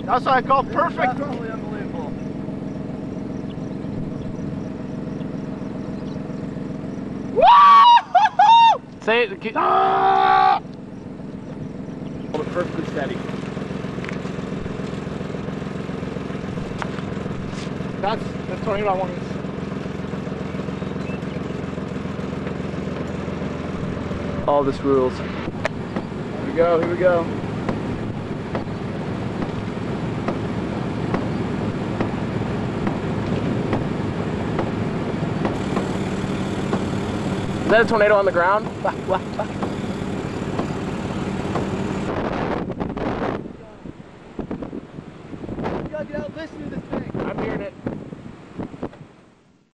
That's what I call perfect. Absolutely unbelievable. Woo! Say it. Hold it perfectly steady. That's the tornado I wanted. All this rules. Here we go, here we go. Is that a tornado on the ground?